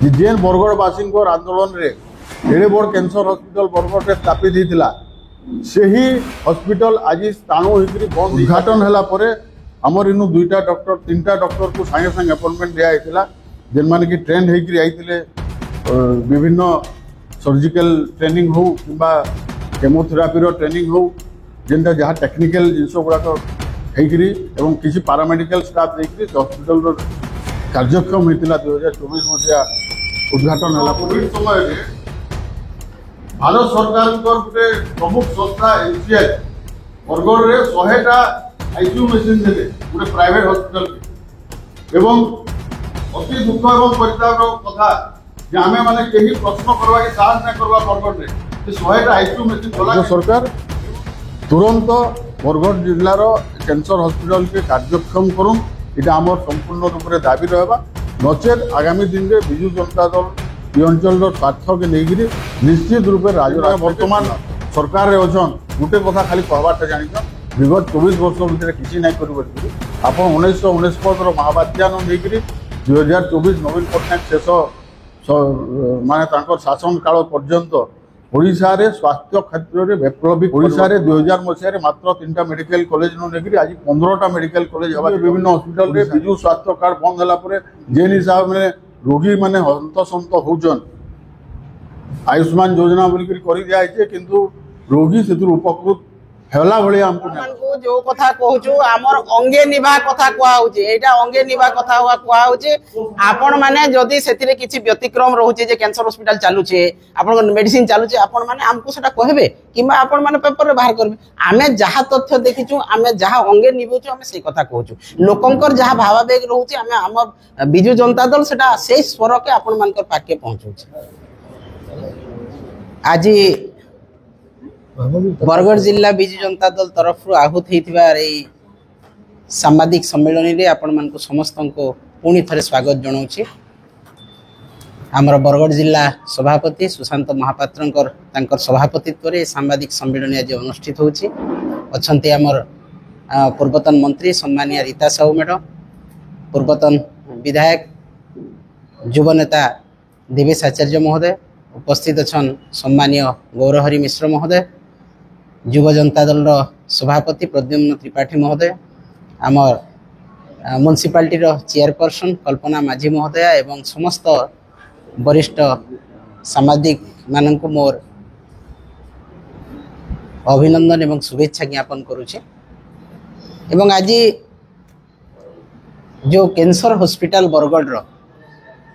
जेन बरगढ़वासी आंदोलन रे एड़े बड़ कैंसर हॉस्पिटल बरगढ़ में स्थापित होता से ही हॉस्पिटल आज स्थाणु होकर बंद उद्घाटन है आमर इनु 2टा डॉक्टर 3टा डॉक्टर को सागे सागे अपॉइंटमेंट दिया जेन माने कि ट्रेंड होकर आइते विभिन्न सर्जिकल ट्रेनिंग हो कि केमोथेरापी ट्रेनिंग हो जेनटा जहाँ टेक्निकल जिनस गुड़ाक होकर किसी पारामेडिकल स्टाफ देकर हॉस्पिटल कार्यक्षम होता 2024 मसीहा उद्घाटन है। कोविड समय भारत सरकार गोटे प्रमुख संस्था एनसीएच बरगढ़ में 100टा आईसीयू मेसीन देते गोटे प्राइवेट हॉस्पिटल एवं अति दुख और परिताप कथा आमे माने कहीं प्रश्न करवा के साहस नहीं करवा बरगढ़ में 100टा आईसीयू मेसीन चला सरकार तुरंत बरगढ़ जिलार कैंसर हॉस्पिटल के कार्यक्षम करूँ यहाँ आम संपूर्ण रूप से दाबी रहा नचेत आगामी दिन में विजु जनता दल ये अंचल स्वार्थ के लेकिन निश्चित रूप से राजनीति बर्तमान सरकार रे अछन गोटे कथा खाली कहबाटा जान विगत 24 वर्ष भितर किसी ना कर आप 1969 महाबात्यान लेकर 2024 नवीन पट्टनायक शेष माने शासन काल पर्यंत ओडिशा रे स्वास्थ्य क्षेत्र में वैप्लविक ओडिशा रे 2000 मसीह मात्र 3टा मेडिकल कॉलेज लेकर आज 15टा मेडिकल कॉलेज हवा विभिन्न हॉस्पिटल रे विजु स्वास्थ्य कार्ड बंद है जेन हिसाब में रोगी माने हंतसंत होचन आयुष्मान योजना बोलिक कर दिया किंतु रोगी से उपकृत हेला भलिया हमको जो कथा कहूछु हमर अंगे निभा कथा कहउछि एटा अंगे निभा कथा हुआ कहउछि आपण माने जदी सेतिरे किछि व्यतिक्रम रहउछि जे कैंसर हॉस्पिटल चालू छे आपण मेडिसिन चालू छे आपण माने हमको सेटा कहबे किबा आपण माने पेपर रे बाहर करबे आमे जहा तथ्य देखिछु आमे जहा अंगे निभुछु आमे सेई कथा कहउछु लोकंकर जहा भावावेग रहउछि आमे हमर बिजु जनता दल सेटा सेई स्वर के आपण मानकर पाके पहुंचुछि। आज बरगढ़ जिला बिजु जनता दल तरफ आहूत होता सांबादिक सम्मेलन में आपण मान समस्त को पुणी थे स्वागत जनाऊँ। आमर बरगढ़ जिला सभापति सुशांत महापात्र सभापतित्व में सांबादिक सम्मेलन आज अनुष्ठित होती आमर पूर्वतन मंत्री सम्मानीय रीता साहू मैडम पूर्वतन विधायक युव नेता देवेश आचार्य महोदय उपस्थित अच्छा सम्मानीय गौरहरि मिश्र महोदय युव जनता दल सभापति प्रद्युम्न त्रिपाठी महोदय आमर म्युनिसिपालिटी चेयरपर्सन कल्पना माझी महोदया एवं समस्त वरिष्ठ सामाजिक मानक मोर अभिनंदन एवं शुभेच्छा ज्ञापन करुचे। एवं आज जो कैंसर हॉस्पिटल बरगढ़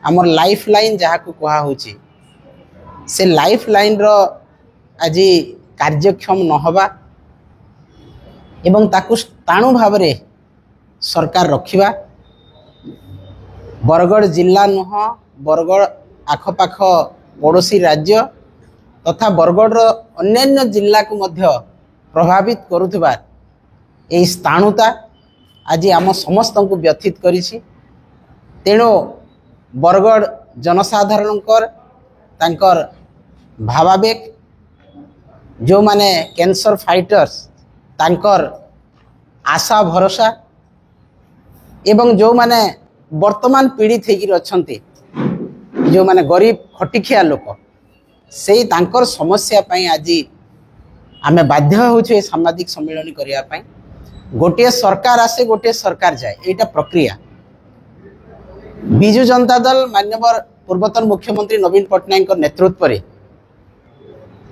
आमर लाइफ लाइन जहाँ को कहा होची से लाइफ लाइन रो आज कार्यक्षम नहबा एवं ताकु स्थाणु भाव में सरकार रखिबा बरगढ़ जिला नुह बरगढ़ आखपाख पड़ोसी राज्य तथा बरगढ़ अन्यान्य जिला को मध्य प्रभावित करुवा यही स्थाणुता आज आम समस्त को व्यथित करिछि। तेणु बरगढ़ जनसाधारण तांकर भावावेग जो माने कैंसर फाइटर्स तांकर आशा भरोसा एवं जो माने वर्तमान पीड़ित होकर अच्छे जो माने गरीब खटिखिया लोक से तांकर समस्या पाई आज आमे बाध्य होछु सामाजिक सम्मेलन करिया पाई गोटे सरकार आसे गोटे सरकार जाए एटा प्रक्रिया बिजु जनता दल माननीय पूर्वतन मुख्यमंत्री नवीन पट्टनायक नेतृत्व में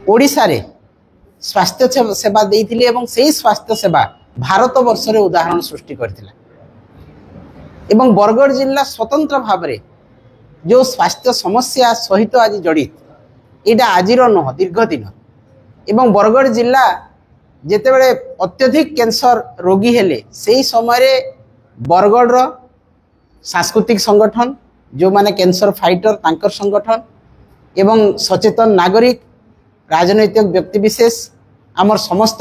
ओडिशा रे स्वास्थ्य सेवा देइथिले एवं सेही स्वास्थ्य सेवा भारत वर्ष रे उदाहरण सृष्टि करथिला एवं बरगढ़ जिला स्वतंत्र भाव में जो स्वास्थ्य समस्या सहित आज जड़ित एटा आजिर नुह दीर्घ दिन एवं बरगढ़ जिला जेतेबेले अत्यधिक कैंसर रोगी हेले सेही समय रे बरगढ़ रो सांस्कृतिक संगठन जो माने कैंसर फाइटर तांकर संगठन एवं सचेतन नागरिक राजनैतिक व्यक्ति विशेष आमर समस्त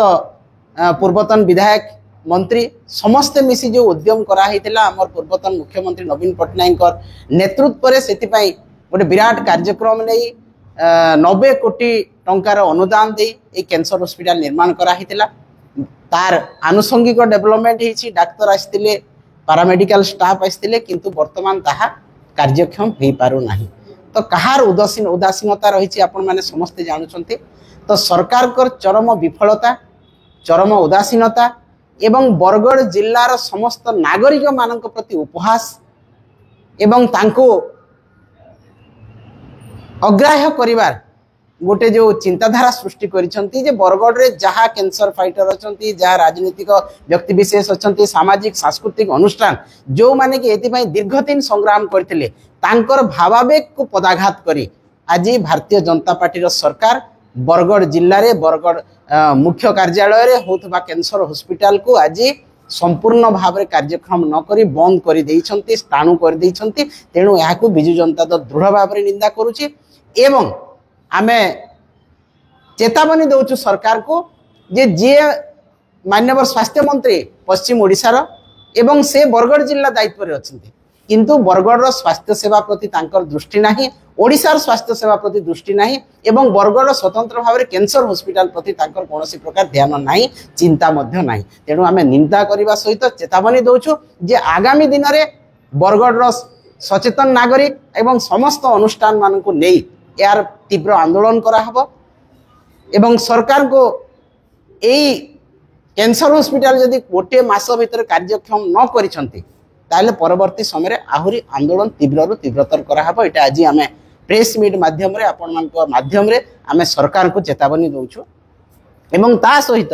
पूर्वतन विधायक मंत्री समस्ते मिसी जो उद्यम कराइला आमर पूर्वतन मुख्यमंत्री नवीन पट्टनायक नेतृत्व में से गोटे विराट कार्यक्रम नहीं 90 कोटी टंकार अनुदान दे कैंसर हॉस्पिटल निर्माण कराइला तार आनुषंगिक डेवलपमेंट होती डाक्तर आसते पारामेडिकल स्टाफ आसते किंतु वर्तमान ताहा कार्यक्षम हो पारु नाही। तो कहार उदासीनता रही आपण मैंने समस्ते जानते। तो सरकार को चरम विफलता, चरम उदासीनता एवं बरगढ़ जिलार समस्त नागरिक मान प्रति उपहास एवं तांको अग्राह्य करिवार गोटे जो चिंताधारा सृष्टि करिसंती जे बरगढ़ रे जहाँ कैंसर फाइटर अछंती, जहाँ राजनीतिक व्यक्ति विशेष अछंती, सामाजिक सांस्कृतिक अनुष्ठान जो माने कि एति दीर्घ दिन संग्राम करथिले तांकर भावावेग को पदाघात करी आज भारतीय जनता पार्टी सरकार बरगढ़ जिले में बरगढ़ मुख्य कार्यालय रे होतबा कैंसर हॉस्पिटल को आज संपूर्ण भाव में कार्यक्रम न करी बंद कर देइछंती, स्थाणु कर देइछंती। तेणु याकू बिजु जनता दल दृढ़ भाव में निंदा करुछि एवं आमे चेतावनी दउछु सरकार को जे माननीय स्वास्थ्य मंत्री पश्चिम ओडिशार एवं से बरगढ़ जिला दायित्व रे अछंती, किंतु बरगढ़ स्वास्थ्य सेवा प्रति तांकर दृष्टि नाही, ओडिशार स्वास्थ्य सेवा प्रति दृष्टि नाही एवं बरगढ़ स्वतंत्र भाव में कैंसर हॉस्पिटल प्रति तांकर कोनोसी प्रकार ध्यान नाही, चिंता मध्य नाही। तेणु आमे निंदा करबा सहित चेतावनी दउछु जे आगामी दिन में बरगढ़ सचेतन नागरिक एवं समस्त अनुष्ठान मान को नहीं यार तीव्र आंदोलन करा हबो एवं सरकार को यही कैंसर हॉस्पिटल जदि गोटे मास भीतर कार्यक्षम न करिसंती ताले परवर्ती समय आहुरी आंदोलन तीव्र तीव्रतर करा हबो। एटा आज आमे प्रेस मीट माध्यम रे आपण मानक माध्यम रे आमे सरकार को चेतावनी दउछु एवं ता सहित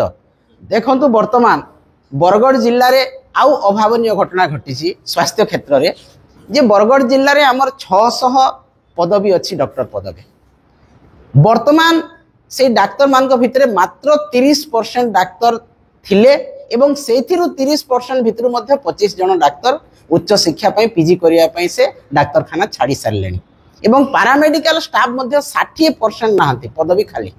देखंतु वर्तमान बरगढ़ जिल्ला रे आउ अभावनीय घटना घटिछि स्वास्थ्य क्षेत्र रे जे बरगढ़ जिल्ला रे हमर 600 पदवी अच्छी डॉक्टर पदवी वर्तमान से डाक्तर मान भितर मात्र 30% डाक्तर थिले एवं से 30% भितर 25 जन डाक्तर उच्च शिक्षा पीजी करने से डाक्तरखाना छाड़ी सारे एवं पारामेडिकल स्टाफ 60% नहांती पदवी खाली।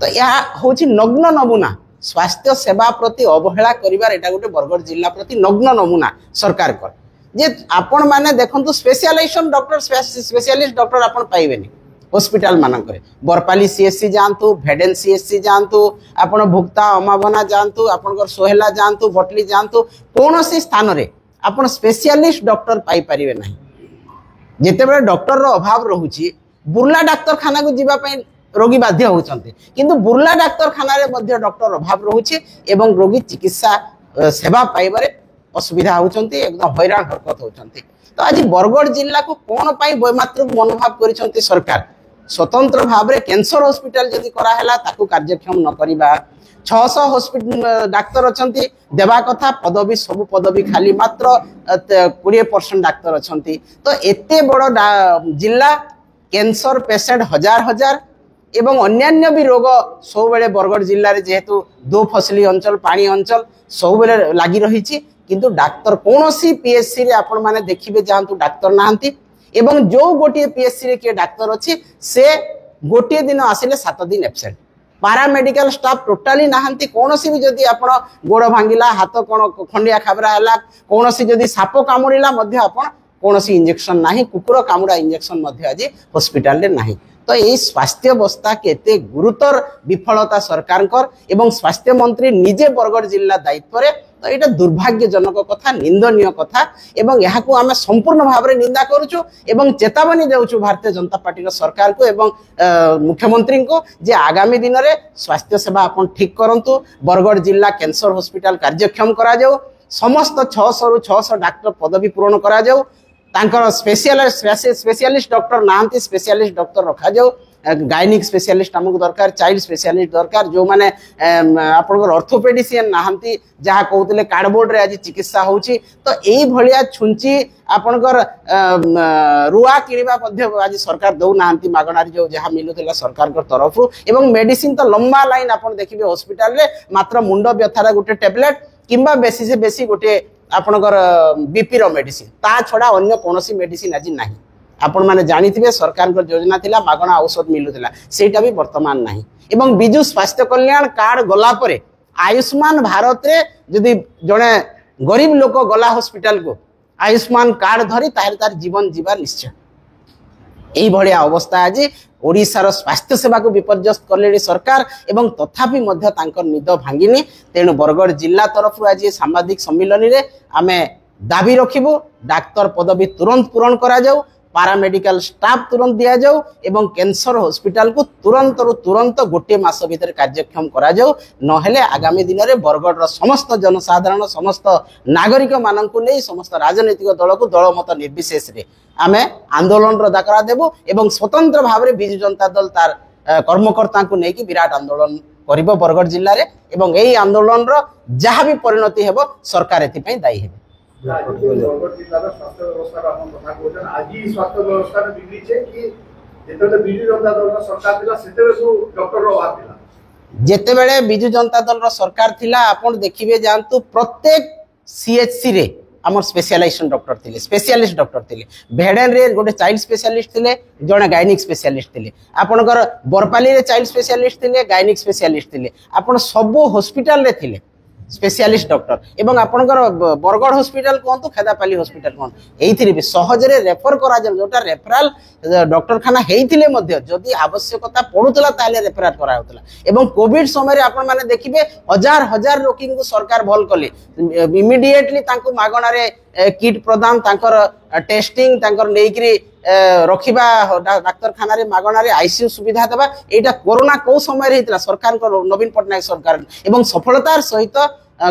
तो यह हूँ नग्न नमूना स्वास्थ्य सेवा प्रति अवहेला करिवार एटा गोटे बरगढ़ जिला प्रति नग्न नमूना सरकार कर जे आपण माने देखंतु स्पेशलाइजेशन डॉक्टर स्पेशलिस्ट डॉक्टर आपण पाइबेनी हॉस्पिटल मानक बरपाली सीएससी जानतु, भेडेन सीएससी जानतु, आपण भुक्ता अमाबना जानतु, आपण सोहेला जानतु, बटली जानतु, कौन सी स्थान रे आपण स्पेशलिस्ट डॉक्टर पाई परिबे नाही। जेतेबेले डॉक्टर रो अभाव रहुची बुर्ला डाक्तरखाना को जीवा पई रोगी बाध्य होउचंती, किंतु बुर्ला डाक्तरखाना रे मध्य डॉक्टर अभाव रहुची एवं रोगी चिकित्सा सेवा पाइबारे असुविधा होउचंती, एकदम हैरान हरकत होउचंती। तो आज बरगढ़ जिला को कौन पाई वैमात्रिक मनोभाव करिसंती सरकार स्वतंत्र भाव में कैंसर हॉस्पिटल जदि करा हैला ताकू कार्यक्षम न करिबा 600 हॉस्पिटल डाक्तर अछंती देवा कथा पदवी सब पदवी खाली मात्र 20% डाक्तर अछंती। तो एते बड़ जिला कैंसर पेशेंट हजार हजार एवं अन्यान्य भी रोग सब बेले बरगढ़ जिले में जेहेतु 2 फसली अंचल पानी अंचल सब बेले लगी रही किंतु डाक्तर कौन सी पीएचसी रे आपण माने देखिबे जानतु डाक्तर नाहंती एवं जो गोटे पीएचसी रे के डाक्तर अछि से गोटे दिन आसिले 7 दिन एब्सेंट। पारामेडिकल स्टाफ टोटाली नाहंती, कौन सी भी जदि आपण गोड़ भांगिला हाथ कोन खंडिया खाबरा हला कौन सी जदि साप कामुड़िला मध्य आपण कौन सी इंजेक्शन नाही, कुकुर कामुड़ा इंजेक्शन मध्य आज हॉस्पिटल रे नाही। तो यही स्वास्थ्य अवस्था केते गुरुतर विफलता सरकार कर एवं स्वास्थ्य मंत्री निजे बरगढ़ जिला दायित्व रे। तो यहाँ दुर्भाग्यजनक कथा, निंदनीय कथा एवं यहाँ को आम संपूर्ण भाव में निंदा करुचु एवं चेतावनी देउछु भारतीय जनता पार्टी सरकार को एवं मुख्यमंत्री को जे आगामी दिन में स्वास्थ्य सेवा अपन ठीक करंतु, बरगढ़ जिला कैंसर हॉस्पिटल कार्यक्षम करा जाऊ, समस्त 600 रु 600 डाक्टर पदवी पूरण करा जाऊ, तांकर स्पेशलिस्ट डॉक्टर नाहंती स्पेशलिस्ट डॉक्टर रखा जाऊ, गायनिक स्पेशलिस्ट आमको दरकार, चाइल्ड स्पेशलिस्ट दरकार, जो माने आपनकर ऑर्थोपेडिशियन नाहंती जहाँ कहते कार्डबोर्ड रे आज चिकित्सा होची। तो यही भलिया छुंची आपनकर रुआ किणवा मध्य आज सरकार दौ नाहंती मागणारी जो जहाँ मिलुथिला सरकार कर तरफ एवं मेडिसिन तो लंबा लाइन आपण देखिबे हॉस्पिटल रे मात्र मुंड व्यथार गोटे टैबलेट किंबा बेसी से बेसी गोटे आपनकर बीपी रो मेडिसिन ता छड़ा अन्य कोनोसी मेडिसिन आज नाही। आपण माने जानिथिबे सरकार को योजना थिला मागणा औषध मिलुथिला सेटा भी वर्तमान नाही एवं बिजु स्वास्थ्य कल्याण कार्ड गला परे आयुष्मान भारत रे जदि जने गरीब लोक गला हॉस्पिटल को आयुष्मान कार्ड धरी तार जीवन जीवा निश्चय। यही भलिया अवस्था आज ओडिशार स्वास्थ्य सेवा को विपर्यस्त कले सरकार एवं तथापि मध्य तांकर निद भांगिनी। तेणु बरगढ़ जिला तरफ आज सांबादिक सम्मिलन रे आमे दाबी रखिबु डाक्तर पदवी तुरंत पूरण करा जाऊ, ପାରାମେଡିକାଲ ଷ୍ଟାଫ ତୁରନ୍ତ ଦିଆଯାଉ ଏବଂ କ୍ୟାନ୍ସର ହସ୍ପିଟାଲ କୁ ତୁରନ୍ତ ଗୋଟିଏ ମାସ ଭିତରେ କାର୍ଯ୍ୟକ୍ଷମ କରାଯାଉ। ନହେଲେ ଆଗାମୀ ଦିନରେ ବରଗଡ଼ର ସମସ୍ତ ଜନସାଧାରଣ ସମସ୍ତ ନାଗରିକ ମାନଙ୍କୁ ନେଇ ସମସ୍ତ ରାଜନୈତିକ ଦଳକୁ ଦଳମତ ନିର୍ବିଶେଷରେ ଆମେ ଆନ୍ଦୋଳନର ଡାକରା ଦେବୁ ଏବଂ ସ୍ୱତନ୍ତ୍ର ଭାବରେ ବିଜୁ ଜନତା ଦଳ ତାର କର୍ମକର୍ତ୍ତାଙ୍କୁ ନେଇକି ବିରାଟ ଆନ୍ଦୋଳନ କରିବ ବରଗଡ଼ ଜିଲ୍ଲାରେ ଏବଂ ଏହି ଆନ୍ଦୋଳନର ଯାହା ବି ପରିଣତି ହେବ ସରକାର ଏଥିପାଇଁ ଦାୟୀ ହେବେ। बरगढ़ जिल्लार स्वास्थ्य व्यवस्था कथा कहते आज स्वास्थ्य व्यवस्था बिगड़ी कि जो विजु जनता दल सरकार था से डॉक्टर अभाव था जितेबले विजु जनता दल सरकार थिला आपण देखिबे जानतु प्रत्येक सीएचसी रे आमर स्पेशलाइजेशन डॉक्टर थिले स्पेशलिस्ट डॉक्टर थिले भेड़न रे गोटे चाइल्ड स्पेशलिस्ट थिले जने गायनिक स्पेशलिस्ट थिले आपनकर बरपाली रे चाइल्ड स्पेशलिस्ट थिले गायनिक स्पेशलिस्ट थिले आपण सब हॉस्पिटल रे थिले स्पेशलिस्ट डॉक्टर एवं आपनकर बरगढ़ हॉस्पिटल कहतु खेदापाली हॉस्पिटल कहतु एइथिरे भी सहजरे रेफर करा जाय जोटा रेफरल डॉक्टर खाना हेइथिले मध्ये जदि आवश्यकता पडुतला ताले रेफर करा होतला एवं कोविड समय रे आपन माने देखिबे हजार हजार रोगी को सरकार भल कले इमीडिएटली तांको मागणा रे किट प्रदान तांकर टेस्टिंग तांकर नेइकरी रखिबा डाक्टर खाना रे मागणा रे आईसीयू सुविधा देबा एटा कोरोना को समय रे हितला सरकार को नवीन पटनायक सरकार एवं सफलतार सहित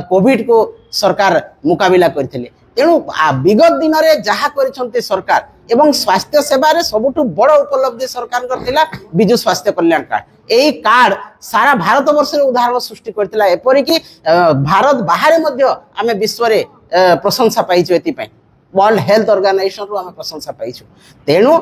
कोविड को सरकार मुकाबिला करथिले तेणु विगत दिन में जहाँ कर सरकार एवं स्वास्थ्य सेवा रे सबुठु बड़ उपलब्धि सरकार करथिला विजु स्वास्थ्य कल्याण कार्ड एई कार्ड सारा भारत वर्ष रे उदाहरण सृष्टि करथिला एपरि कि भारत बाहर मध्य आमे विश्व रे प्रशंसा पाइछु एतिपय वर्ल्ड हेल्थ ऑर्गेनाइजेशन रो आमे प्रशंसा पाइछु तेणु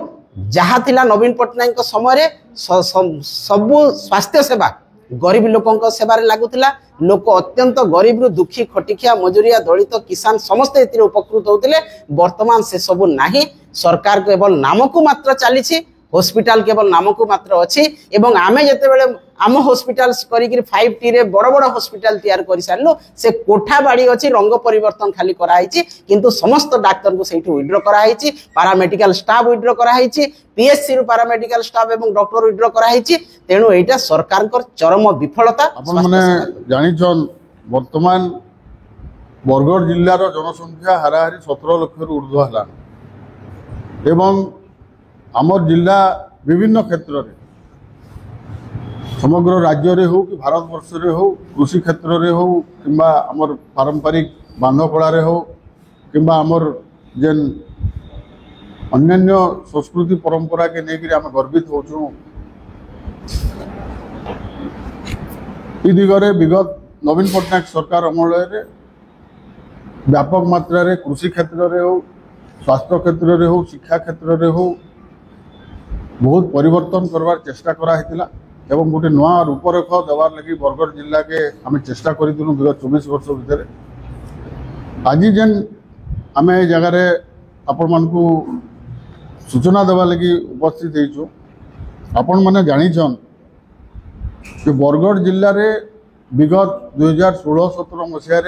जहाँ थिला नवीन पटनायक समय रे सबु स्वास्थ्य सेवा गरीब लोकों सेवा लागुला लोक अत्यंत गरीब रु दुखी खटिखिया मजुरिया दलित किसान समस्त एतिर उपकृत होते वर्तमान से सबू नाही सरकार केवल नामक मात्र चली हॉस्पिटल केवल नामक मात्र अच्छी एवं आमे जेतेबेले आम हॉस्पिटल करी 5T रे बड़ बड़ हॉस्पिटल तैयार कर सारू से कोठा बाड़ी अच्छी रंग परिवर्तन खाली कराई किंतु समस्त डाक्तर को सही विड्र कराई पारामेडिकल स्टाफ विड्र कराई पीएचसी रु पारामेडिकल स्टाफ एवं डॉक्टर विड्र कराई तेणु एटा सरकार चरम विफलता माने जानिछन वर्तमान बरगढ़ जिल्लार जनसंख्या हाराहारी 17 लाख रु ऊर्ध्व हला एवं आमर जिला विभिन्न क्षेत्र रे समग्र राज्य रे हो कि भारत वर्ष रे हो कृषि क्षेत्र रे हो किंबा आमर पारंपरिक बांधकला रे हो किंबा आमर जेन अन्य संस्कृति परंपरा के लेकर आम गर्वित होचु ई दिगरे विगत नवीन पटनायक सरकार अमल व्यापक मात्रा रे कृषि क्षेत्र रे हो स्वास्थ्य क्षेत्र रे हो शिक्षा क्षेत्र रे हो बहुत परिवर्तन करवार चेष्टा करा हेतिला एवं गोटे नुआ रूपरेख देवार लगी बरगढ़ जिला के आम चेष्टा करूँ विगत 24 वर्ष भितर आज जेन आम जगार आपण मानकु सूचना देवा लगी उपस्थित होइछु आपण माने जानिछन कि बरगढ़ जिले में विगत 2016-17 मसीह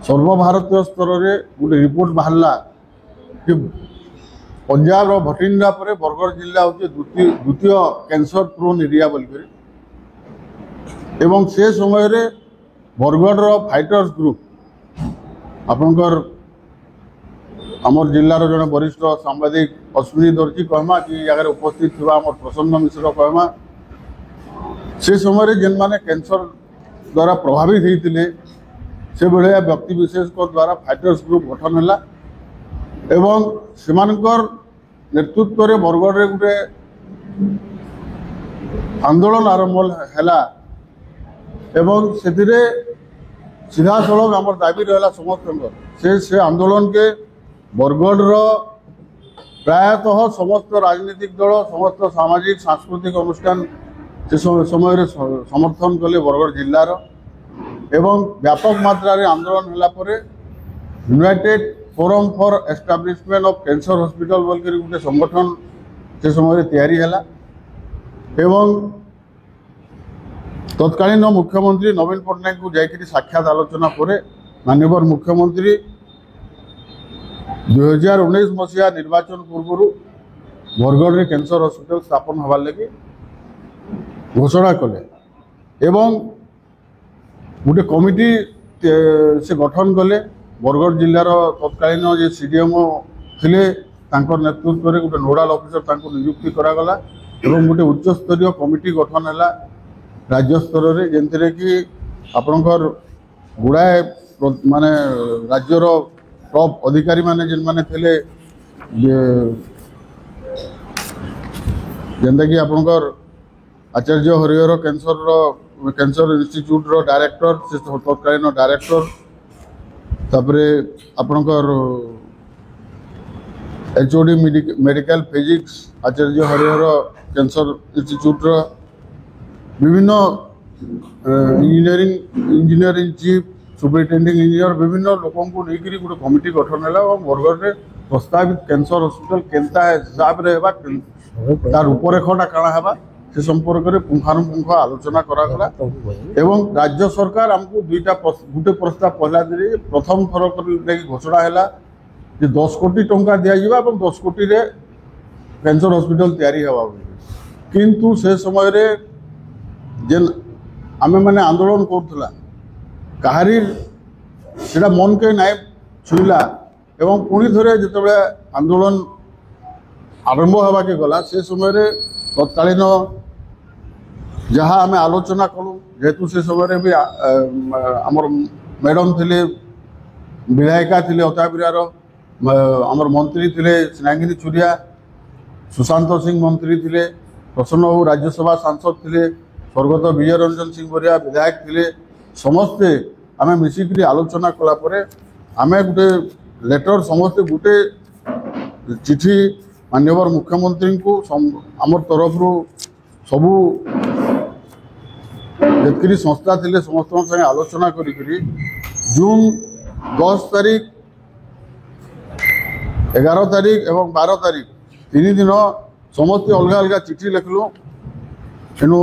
सर्वभारतीय स्तर में गोटे रिपोर्ट बाहरला कि पंजाब भटिंडा पर बरगढ़ जिला हूँ द्वितीय कैंसर प्रोन एरिया बोलकर एवं से समय रे बरगढ़ फाइटर्स ग्रुप आपनकर आमर जिलार जड़े वरिष्ठ सांबादिक अश्विनी दर्जी कहमा कि जगह उपस्थित थी आम प्रसन्न मिश्र कहमा से समय जेन माने कैंसर द्वारा प्रभावित होते से भाया व्यक्ति विशेष द्वारा फाइटर्स ग्रुप गठन है एवं सेमानकर नेतृत्व रे बरगढ़ रे गोटे आंदोलन आरंभ हैला एवं से सीधा सड़क आम दाबी रहा समस्त से आंदोलन के बरगढ़ प्रायतः समस्त राजनीतिक दल समस्त सामाजिक सांस्कृतिक अनुष्ठान से समय समर्थन कले बरगढ़ जिलार एवं व्यापक मात्रा रे आंदोलन होला परे United forum for establishment of cancer hospital बोलकर गोटे संगठन से समय तैयारी हैला एवं तत्कालीन मुख्यमंत्री नवीन पटनायक को जाकर साक्षात आलोचना पर माननीय मुख्यमंत्री 2019 मसीहा निर्वाचन पूर्व बरगढ़ रे कैंसर हॉस्पिटल स्थापन होबार लगी घोषणा कले एवं गोटे कमिटी से गठन कले बरगढ़ जिलार तत्कालीन जे सीडीएमओ थिले तांकर नेतृत्व में गोटे नोडाल ऑफिसर तांको नियुक्ति करागला एवं गोटे उच्च स्तरीय कमिटी गठन है राज्य स्तर में जेनथिरे कि आपणकर गुड़ाए माने राज्यर टॉप अधिकारी माने जिन माने थिले जेनता कि आपणकर आचार्य हरिहर कैंसर इंस्टीट्यूट रो डायरेक्टर से तत्कालीन डायरेक्टर तापरे आपणकर एचओडी मेडिकल फिजिक्स आचार्य हरिहर कैंसर इंस्टीट्यूट रो विभिन्न इंजीनियरिंग चीफ सुपरिटेंडिंग इंजीनियर विभिन्न लोकों को लेकर गोटे कमिटी गठन है और बरगढ़ में प्रस्तावित कैंसर हॉस्पिटल केनता हिसाब रे तार रूपरेखटा काଣା हेबा से संपर्क में पुंखानुपुंख आलोचना करागला एवं राज्य सरकार आमको दुईटा गोटे प्रस्ताव पहला दे प्रथम थर घोषणा है कि 10 कोटी टंका दिया 10 कोटी रे कैंसर हॉस्पिटल तैयारी हेबा किंतु से समय रे जेन आमे माने आंदोलन करथला कहारी सेटा मन के नाय छुईला एवं पुणी थरे जेतबे आंदोलन आरंभ होगा के गला से समय रे तत्कालीन जहाँ आम आलोचना कलु जेहेतु से समय भी आमर मैडम थिले विधायिका थिले अताबिरार आमर मंत्री थिले स्नेहांगिनी छुरिया सुशांत सिंह मंत्री थिले प्रसन्न बाबू राज्यसभा सांसद थिले स्वर्गत विजय रंजन सिंह बरिया विधायक थिले समस्ते आम मिसिक आलोचना कला परे आम गोटे लेटर समस्ते गोटे चिठी माननीय मुख्यमंत्री को आम तरफ सबू जितकी संस्था थिले समस्त संगे आलोचना करी जून 10 तारीख 11 तारीख एवं 12 तारीख 3 दिन समस्त अलग अलग चिठी लिखलु तेणु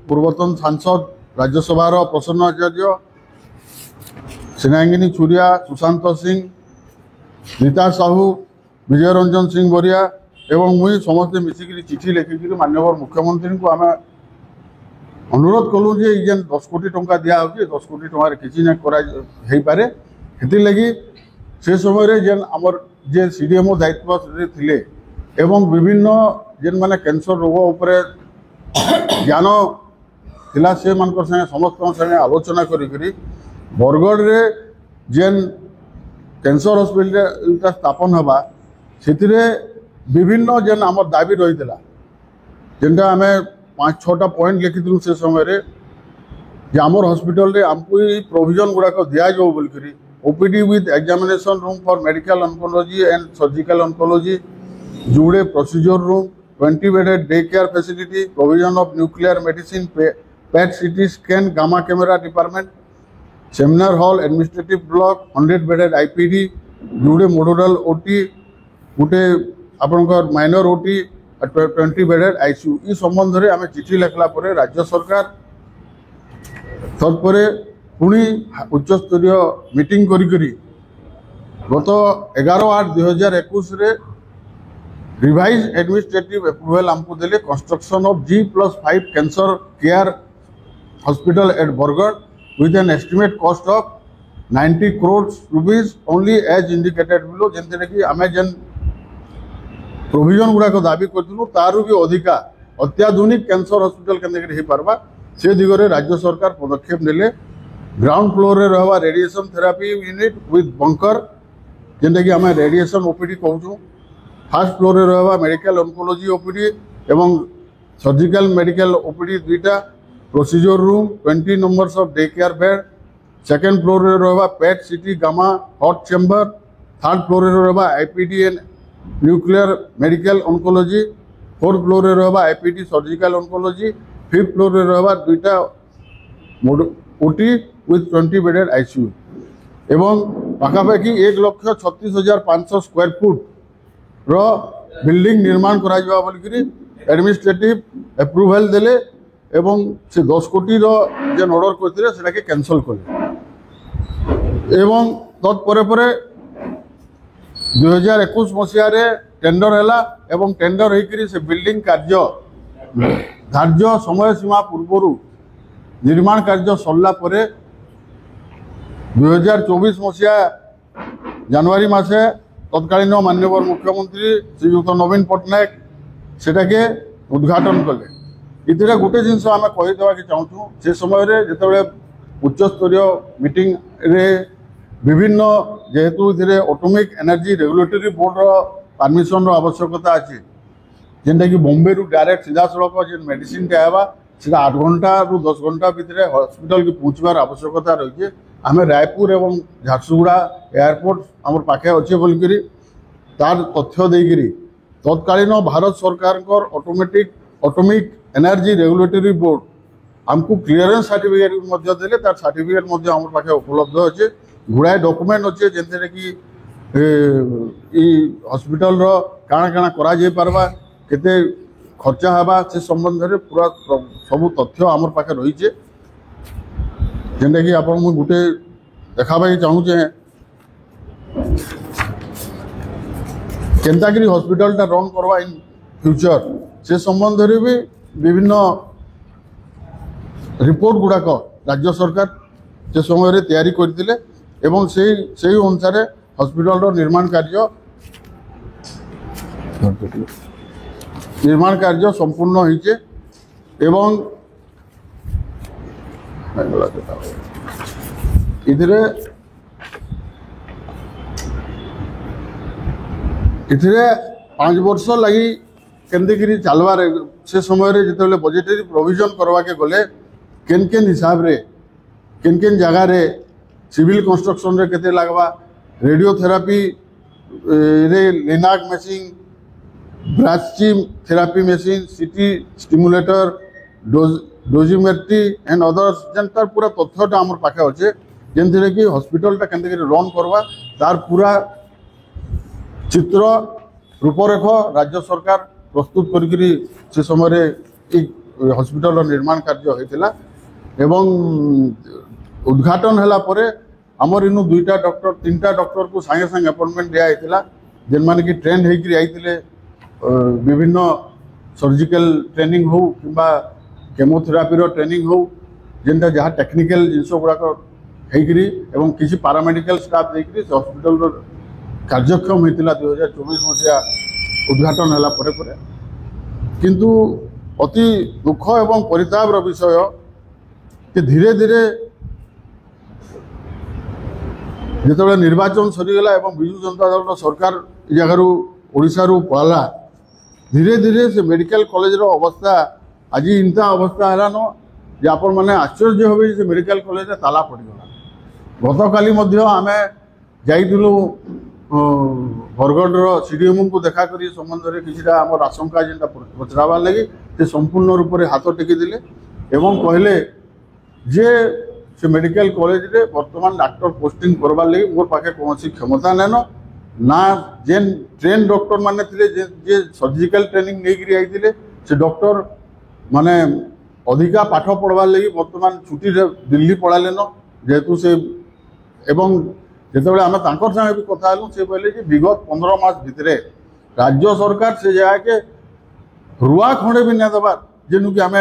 पूर्वतन सांसद राज्यसभा प्रसन्न आचार्य स्नेहांगिनी छुरिया सुशांत सिंह रीता साहू विजय रंजन सिंह बरिया एवं मुई समस्ते मिसिक चिठी लिखिक माननीय मुख्यमंत्री को आम अनुरोध कलु जे जेन 10 कोटी टंका दिया हो 10 कोटी टंकार किसी ना करे लगी से समय जेन आमर जे सीडीएमओ दायित्व थिले एवं विभिन्न जेन माने कैंसर रोग उपरे ज्ञान थिला से मानकर संगे समस्त संगे आलोचना करी बरगढ़ रे जेन कैंसर हॉस्पिटल स्थापन हवा से विभिन्न जेन आमर दाबी रही जेनटा आम 5-6टा पॉइंट लिखी से समय जे आमर हॉस्पिटल रे आमको प्रोविजन गुड़ाक दिया जाओ बोलकर OPD with examination room for medical oncology and surgical oncology जुड़े procedure room 20 bedded day care facility provision of nuclear medicine PET CT scan gamma camera department seminar hall administrative block 100 bedded IPD जुड़े modular OT गोटे आपनकर minor OT 20 bedded ICU ई संबंध में आम चिठी लिखला राज्य सरकार तत्पर पुणी उच्च स्तरीय मीटिंग करी गत 11/8/2021 रे रिवाइज एडमिनिस्ट्रेटिव अप्रूवल आमको देले construction of G+5 cancer care hospital eight Bargarh with an estimate cost of 90 crores rupees only as indicated below जेनते कि आमे जेन प्रोविजन गुड़ाक दाबी करथिलु तारु भी अधिका अत्याधुनिक कैंसर हॉस्पिटल केंद्र पार्बा से दिगरे राज्य सरकार पदक्षेप नेले ग्राउंड फ्लोर रे रहवा radiation therapy unit with bunker जेनते कि आमे रेडिएशन ओपीडी कहूँ फर्स्ट फ्लोर रे रहवा मेडिकल ऑन्कोलॉजी ओपीडी एवं सर्जिकल मेडिकल ओपीडी दुईटा procedure room 20 numbers of day care bed second floor रे रहवा PET CT gamma hot chamber third floor रे रहवा IPD and nuclear medical oncology fourth floor रे रहवा IPD surgical oncology fifth floor रे रहवा दुईटा ओटी विथ 20 बेडेड आईसीयू एवं पाखापाखि 1,36,500 स्क्वायर फुट रो बिल्डिंग निर्माण करा जावा बोलकरी एडमिनिस्ट्रेटिव अप्रूवल देले एवं से 10 कोटी जेन ऑर्डर करते सेटा के कैंसल कले एवं तत्पर 2021 मसीह टेंडर हैला एवं टेंडर होकर से बिल्डिंग कार्य धार्य समय सीमा पूर्व निर्माण कार्य सरला 2024 मसीहा जनवरी मासे तत्कालीन माननीय मुख्यमंत्री श्रीयुक्त नवीन पट्टनायक सेटाके उद्घाटन कले। इतने गोटे जिनस आम कहीदेवाक चाहूँ से समय जिते उच्च स्तरीय मीटिंग रे विभिन्न जेहेतु ये atomic energy regulatory board permission आवश्यकता अच्छी जेनटा कि बॉम्बे रु डायरेक्ट सीधा सड़क जेन मेडिसिन टे आवा सीधा 8 घंटा रु 10 घंटा भितर हॉस्पिटल की पहुँचवार आवश्यकता रही है। आम रायपुर एवं झारसुगुड़ा एयरपोर्ट आम पाखे अच्छे बोलिकी तार तथ्य देकर तत्कालीन भारत सरकार ऑटोमिक एनर्जी रेगुलेटरी बोर्ड आमको क्लीयरेंस सर्टिफिकेट देले तार सर्टिफिकेट आम पाखे उपलब्ध अच्छे गुड़ाए डॉक्यूमेंट अच्छे जेनते कि हॉस्पिटल रो काଣା काଣା करा जाय पारबा केते खर्चा हवा से संबंध में पूरा सब तथ्य आम पाखे रही है जेनटा कि आप गोटे देखाबाई चाहूचे केन्तागिरी हॉस्पिटल रन करवा इन फ्यूचर से संबंध में भी विभिन्न रिपोर्ट गुड़ाक राज्य सरकार से समय तैयारी करते एवं से अनुसार हॉस्पिटल निर्माण कार्य संपूर्ण होइचे एवं इधरे 5 वर्ष लगी केंद्रगिरी चलवार से समय जिते बजेटरी प्रोविजन करवा के गले केन हिसाब रे केन जगह रे सिविल कंस्ट्रक्शन रे केते लगवा रेडियोथेरापी रे लिनाक मशीन ब्राची थेरापी मशीन सीटी स्टिमुलेटर डोजिमेट्री एंड अदर्स जेनतार पूरा तथ्यटा आम पाखे अच्छे जेनते कि हॉस्पिटलटा केंद्रगिरी रन करवा तार पूरा चित्र रूपरेख राज्य सरकार प्रस्तुत करी से समय हॉस्पिटल निर्माण कार्य होता एवं उद्घाटन है परे आमर इनु 2टा डॉक्टर 3टा डॉक्टर को सांगे सांगे अपॉइंटमेंट दिया जेन माने कि ट्रेंड होकर आईते विभिन्न सर्जिकल ट्रेनिंग हो किंबा केमोथेरापी ट्रेनिंग हो जेनटा जहाँ टेक्निकल जिनस गुड़ाक एवं किसी पारामेडिकल स्टाफ देकर हॉस्पिटल कार्यक्षम होता 2024 मसीहा उद्घाटन है परे किंतु अति दुख एवं परितापर विषय कि धीरे धीरे जिते निर्वाचन सरीगला एवं विजु जनता दल सरकार जगार ओडिशा पड़ा धीरे धीरे से मेडिकल कॉलेज रो अवस्था आज इंता अवस्था है न जे आपण मैंने आश्चर्य हे से मेडिकल कॉलेज रे ताला पड़गला। गत काली आम जाइलु बरगढ़ सीडीएम को देखा करी संबंध में किसी आम आशंका जेनटा पचराबार लगी से संपूर्ण रूप से हाथ टेकी देले एवं कहले जे से मेडिकल कॉलेज रे वर्तमान डॉक्टर पोस्टिंग करवार लगी मोर पाखे कौन क्षमता नैन ना जेन ट्रेन डॉक्टर माने थिले जे सर्जिकल ट्रेनिंग नहीं आईते से डॉक्टर माने अधिका पाठ पढ़वार लगी वर्तमान छुट्टी दिल्ली पड़ालेन जेहेतु से एवं जिते आम संगे भी कथा से कहले कि विगत 15 मास भितर राज्य सरकार से जगह के रुआ खंडे भी नहीं देवार जेनु कि आम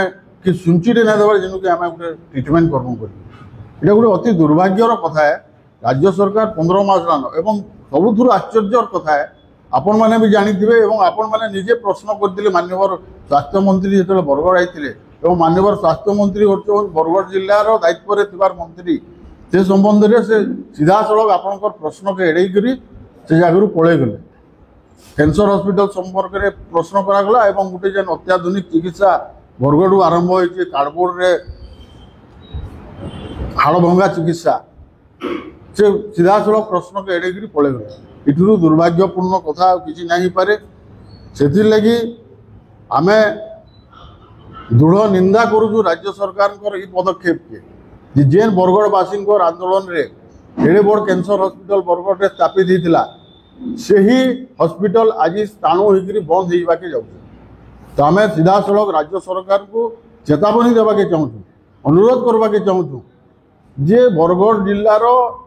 कि सुंचिटे नहीं देवार जेनु कि आम गोटे ट्रिटमेंट करमु कर गोटे अति दुर्भाग्यर कथा है। राज्य सरकार 15 मास रान एवं सबुठ आश्चर्य कथा है आपण मैंने भी जानिथिबे एवं आपण मैंने निजे प्रश्न करथिले माननीय स्वास्थ्य मंत्री जो बरगढ़ आईथिले एवं माननीय स्वास्थ्य मंत्री बरगढ़ जिलार दायित्व में थिबार मंत्री से संबंध में से सीधा सड़क आपंकर प्रश्न के एड़े करी से जगह पलि गले कैंसर हॉस्पिटल संपर्क में प्रश्न करागला एवं गोटे जेन अत्याधुनिक चिकित्सा बरगढ़ आरंभ होती कार्डबोर्ड रे हाड़ भंगा चिकित्सा से सीधा सड़क प्रश्न के एड़े करी पलि गले इठू दुर्भाग्यपूर्ण कथा किसी नहीं पारे से लगी आम दृढ़ निंदा करूँ राज्य सरकार पदक्षेप के जेन बरगढ़वासी आंदोलन रे एड़े बड़ कैंसर हॉस्पिटल बरगढ़ में स्थापित होता से ही हॉस्पिटल आज स्थाणु होकर बंद होके जाऊँ तो आम सीधा सड़क राज्य सरकार को चेतावनी देवाके चाहूँ अनुरोध करवाके चाहूँ जे बरगढ़ जिलार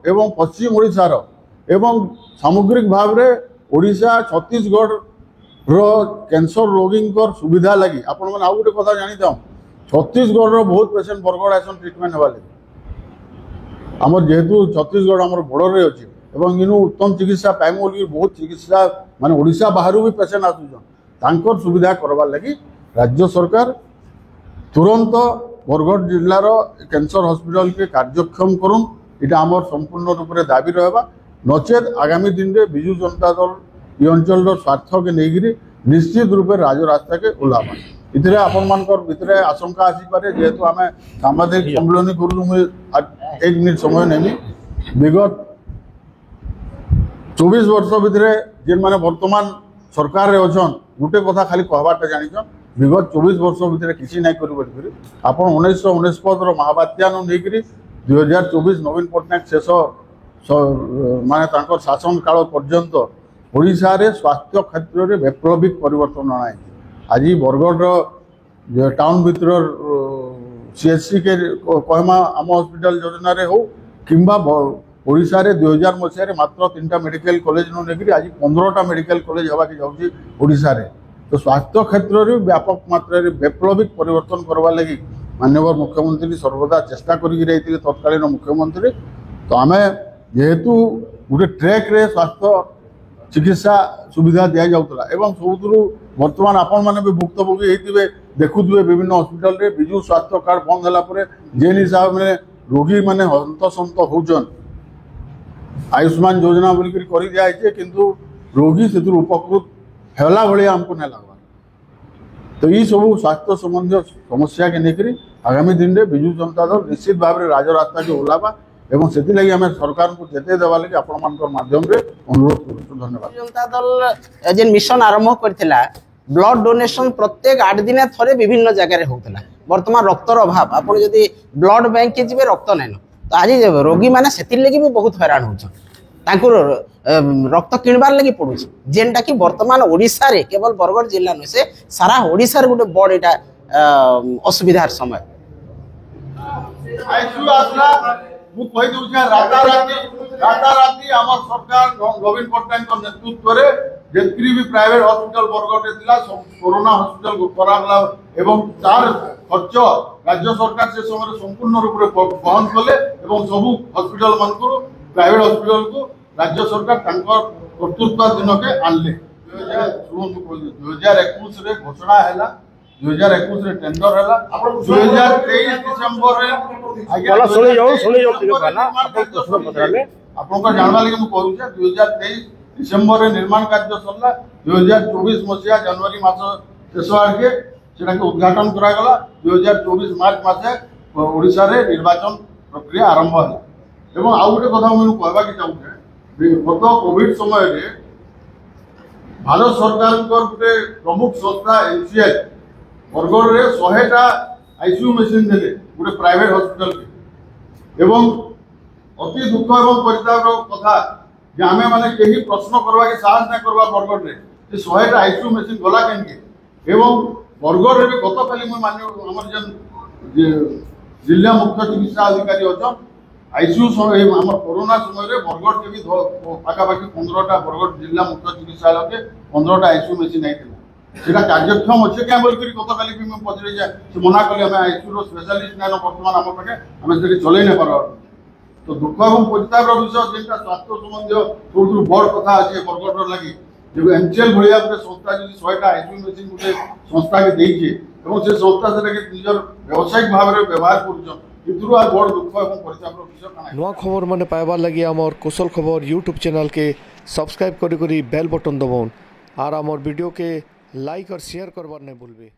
एवं पश्चिम ओडिशार एवं सामग्रिक भाव में ओडिशा छत्तीसगढ़ रो कैंसर रोगी सुविधा लगी आपण मैंने आउ गोटे कथा जानी था छत्तीसगढ़ रो बहुत पेसेंट बरगढ़ आसन ट्रिटमेंट हवा लगी आमर जेहेतु छत्तीसगढ़ आमर बॉर्डर रे अच्छी এবং ইনু উত্তম চিকিৎসা পাইমু বলি বহুত চিকিৎসা মানে ওড়িশা বাহারু भी पेशेंट आसुछन तांकर सुविधा करवार लगी राज्य सरकार तुरंत बरगढ़ जिलार कैंसर हॉस्पिटल के कार्यक्षम करुन इटा आमर संपूर्ण रूप से दाबी रहा नचेत आगामी दिन में विजु जनता दल ये अंचल स्वार्थ के लेकिन निश्चित रूप से राजरास्ता के ओह्लावा इतने आपण मानकर भितर आशंका आसीपे जेहेतु आम साम्बादिक सम्मेलन करूँ मुझे 1 मिनिट समय नेमी विगत 24 वर्ष भितर जेन माने वर्तमान सरकार रे अछन गोटे कथा खाली कहबाटा जानिछन विगत 24 वर्ष भितर किसी नहीं कर आप 1949 महाबात्या नहीं 2024 नवीन पट्टनायक शेष माने तांकर शासन काल पर्यंत ओडिशा रे स्वास्थ्य क्षेत्र में वैप्लविक परिवर्तन अणाई आज बरगढ़ टाउन भीतर सीएचसी के कहमा आम हॉस्पिटल योजना रे हो किंबा ओडिशा रे 2000 मसीह मात्र 3टा मेडिकल कॉलेज नु लेकि आज 15टा मेडिकल कॉलेज हवा के जाउची ओडिशा रे तो स्वास्थ्य क्षेत्र में व्यापक मात्रा रे वैप्लविक परिवर्तन करवा लगी माननीय मुख्यमंत्री सर्वदा चेष्टा करी तत्कालीन मुख्यमंत्री तो आम जेहेतु गोटे ट्रैक रे स्वास्थ्य चिकित्सा सुविधा दि जाऊला एवं सबुठू बर्तमान आपण मैंने भी भुक्तभोगी होते देखुए विभिन्न हॉस्पिटल रे विजु स्वास्थ्य कार्ड बंद है जेन हिसाब में रोगी मैंने हंतसंत होचन आयुष्मान योजना बोलिक कर दिखाई किंतु रोगी से उपकृत हैला भाया आमको नहीं लगवा तो ये सब स्वास्थ्य संबंधी समस्या के लेकर आगामी दिन में विजु जनता दल निश्चित भाव में राजरास्ता के ओह्लावा एवं से लगी आम सरकार को जेते देवा लगे आपण माध्यम रे अनुरोध करूँ धन्यवाद जनता दल जेन मिशन आरंभ करथिला ब्लड डोनेशन प्रत्येक 8 दिन थरे विभिन्न जगह रे होतला वर्तमान रक्तर अभाव आपण जदी ब्लड बैंक के जिवे रक्त नैन तो आज रोगी माने सेतिर लगी भी बहुत हैरान होछन तांको रक्त किणबार लगी पड़ुछ जेनटा कि वर्तमान ओडिशा रे केवल बरगढ़ जिला न से सारा ओडिशा रे गोटे बड़ एटा असुविधार समय आईसीयू आसला मु कहि दउ छ राताराती हमर सरकार नवीन पट्टनायक नेतृत्व रे जेतरी भी प्राइवेट हॉस्पिटल बरगढ़ रे थिला कोरोना हॉस्पिटल को करागला एवं तार खर्च राज्य सरकार से समय संपूर्ण रूप रे बहन कले एवं सब हॉस्पिटल मान को प्राइवेट हॉस्पिटल को राज्य सरकार कर्तृत्व दिन के आनले 2021 रे घोषणा हैला 2021 रे टेंडर हैला 2023 डिसेंबर रे आगे सुनि जाऊ कहला आपन को जानवा लगे मु कहू छ 2023 डिसेंबर रे निर्माण कार्य सरला 2024 मसिया जनवरी मास शेष आगे सेटा के उद्घाटन करा गला 2024 मार्च मासे ओडिसा रे निर्वाचन प्रक्रिया आरंभ होला एवं आउ गोटे कथा मु कहबा के चाहू छ गत कोविड समय रे भारत सरकार गोटे प्रमुख संस्था एनसीएल बरगढ़ रे 100टा आईसीयू मशीन देले गोटे प्राइवेट हॉस्पिटल के एवं अति दुख एवं परिताप कथा जे आमे माने केही प्रश्न करवा के साहस न करवा बरगढ़ रे जे 100टा आईसीयू मशीन गला केनके एवं बरगढ़ रे गत काली मु मान्य हमर जन जिला मुख्य चिकित्सा अधिकारी अछन आईसीयू समय आम कोरोना समय रे बरगढ़ के भी पाखापाखि 15टा बरगढ़ जिला मुख्य चिकित्सालय के 15टा आईसीयू मशीन आइथिला सेटा कार्यक्षम अच्छे क्या बोल करी गत काली भी पचरे जा से मना कले हमें आईसीयू रो स्पेशलिस्ट नाइन वर्तमान आम पाखे हमें से चलै न पार तो दुख एवं परिताप विषय जेनटा स्वास्थ्य संबंधी सबुठू बड़ कथा अच्छे बरगढ़ लगी जब एनसीएल भाया गोटे संस्था जी 100टा आईसीयू मशीन गोटे संस्था के देइछे एवं से संस्था से निजर व्यावसायिक भाव में व्यवहार करूछन बड़ दुख एवं परिताप विषय नवा खबर माने पाइबार लगी आमर कुशल खबर यूट्यूब चैनल के सब्सक्राइब करी बेल बटन दबाउन और आमर वीडियो के लाइक और शेयर करबार नहीं भूलबे।